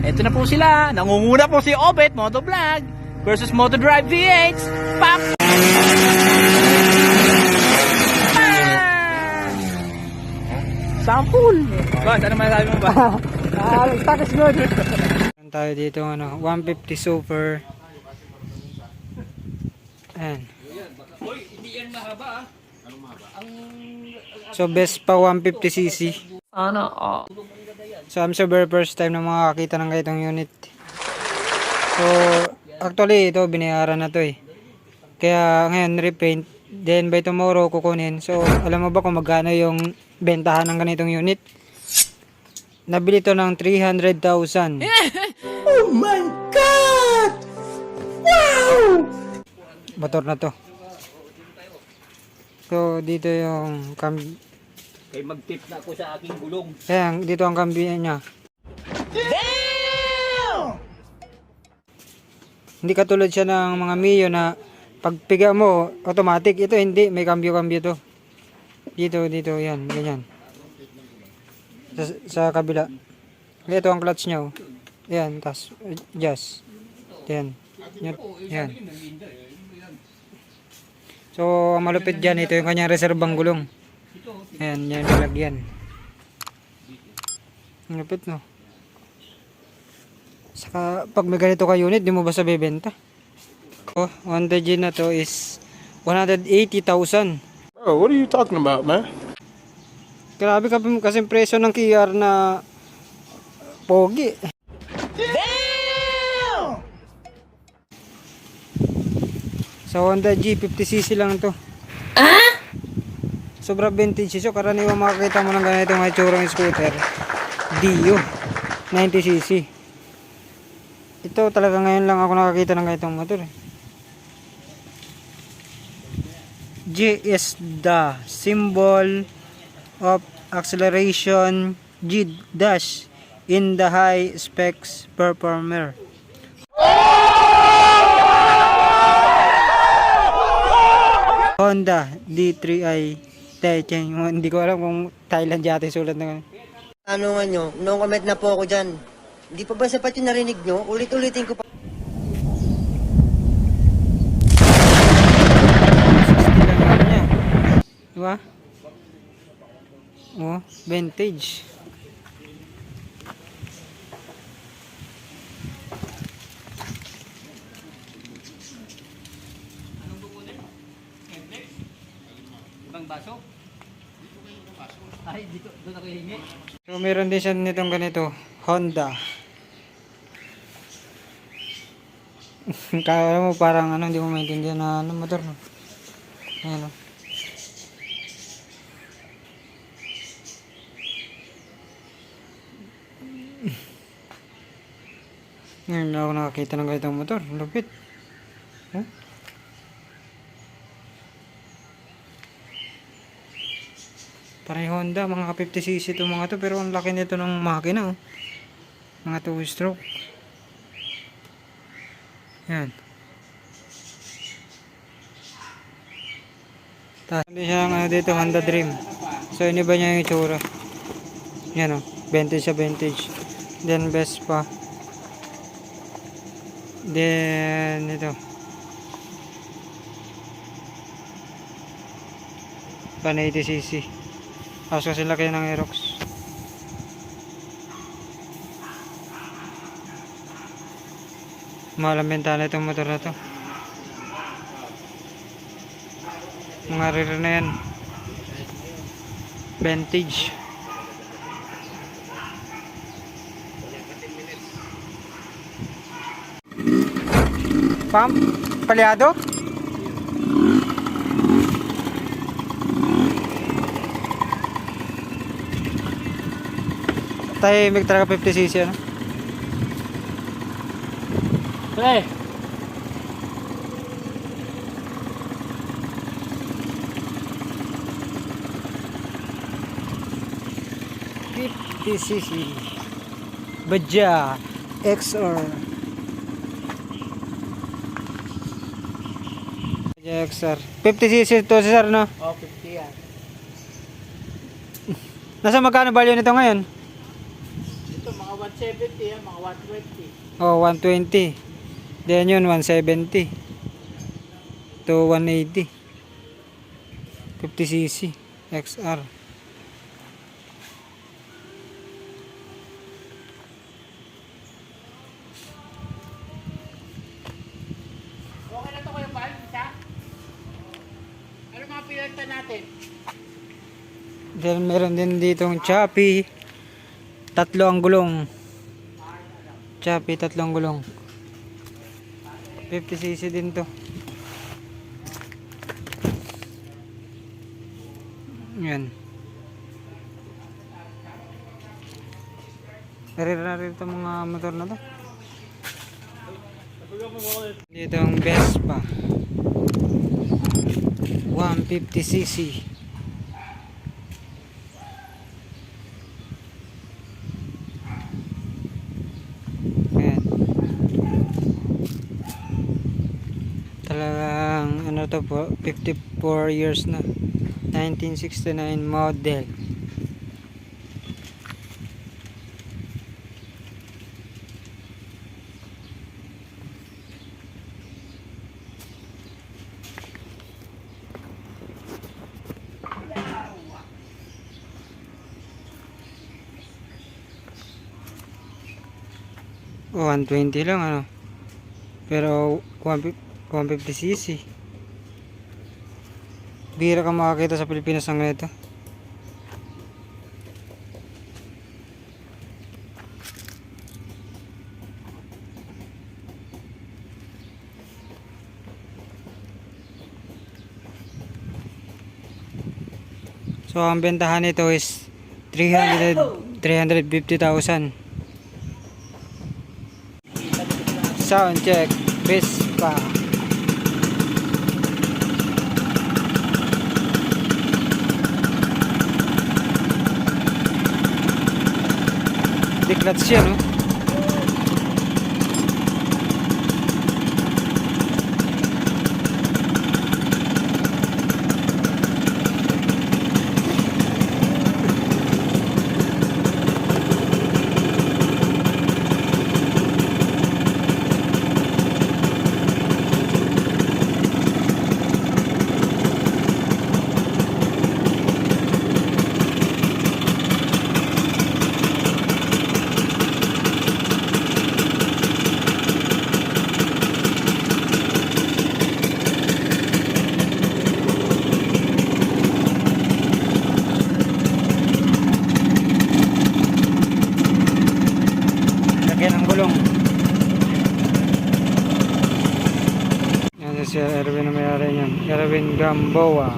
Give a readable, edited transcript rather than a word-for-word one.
Ito na po sila. Nangunguna po si Obet Motovlog versus Motodrive V8. Pop! Sample! Boss, ano masasabi mo ba? Stock is good. Tayo dito 150 super. Ayan. So best pa 150cc. So I'm so very first time na makakita ng ganitong unit. So actually ito binayaran na to eh. Kaya ngayon repaint. Then by tomorrow kukunin. So alam mo ba kung magkano yung bentahan ng ganitong unit? Nabili to ng 300,000. Oh my God! Wow! Motor na to. So dito yung Kay mag-tip na ako sa aking gulong. ayan, dito ang cambio niya. Damn! Hindi katulad siya ng mga Mio na pagpiga mo automatic. Ito hindi, may cambio to. Dito, yan, ganyan. Sa kabila. Ito ang clutch niya. Oh. Yan, tas adjust. Yan. Yan. So, ang malupit dyan, ito yung kanyang reserbang gulong. Ayan, yan nilagyan. Ang lupit, no? Saka, pag may ganito ka unit, di mo basta bebenta. Oh, Honda G na to is 180,000. Bro, what are you talking about, man? Grabe kasi presyo ng KR na pogi. Damn! Sa Honda G, 50cc lang to. Sobra vintage. So karaniwang makakita mo ng ganitong itsurang scooter. Dio, 90cc. Ito talaga ngayon lang ako nakakita ng ganitong motor. G is the symbol of acceleration. G dash in the high specs performer. Honda D3i Techeng. Hindi ko alam kung Thailand yata yung sulat na. Ano nga nyo, no comment na po ako dyan. Hindi pa ba sapat yung narinig nyo? Ulit-ulitin ko pa. 60 lang ano niya. Diba? Oh, vintage. Ibang baso? Ay, dito ako hingi. So meron din siya nitong ganito, Honda. Kaya mo parang ano, hindi mo maintindihan na ano motor. No? Ayan o. Ngayon na ako nakakita ng ganitong motor. Lupit. Huh? Parang Honda, mga 50cc itong mga to, pero ang laki nito ng makina, oh. Mga 2-stroke. Yan. Tapos siya ng ano dito, Honda Dream. So iniba niya yung itsura. Yan, oh. Vintage sa vintage. Then Vespa. Then ito. Pan 80cc. Tapos kasi laki ng Aerox. Mahal ang bentana itong motor na to. Mga rear na yan. Vintage. Pump? Palyado? Tahimik talaga 50cc ano? Pre! PCC Badja XR Badja XR 50cc to sir no? Oh, 50 yan. Nasa magkano value nito ngayon? Ito mga 170 yan, mga 120. Oh, 120. Then yun, 170 to 180. 50cc XR. Okay na to Kuya Pal, isa? Ano mga pinagta natin? Then meron din ditong Choppy. 3 ang gulong. Choppy, 3 ang gulong. 50cc din to. Yan. Rare itong mga motor na to. Dito ang Vespa 150cc. Ayan. Talagang ano to po, 54 years na. 1969 model. Oh, 120 lang ano. Pero 150cc. Bihira ka makakita sa Pilipinas ng ganito. So ang bentahan nito is 350,000. Sound check, Vespa. Diklat siya, no? Lagyan ng gulong. Yan si Erwin na may-ari niyan. Erwin Gamboa.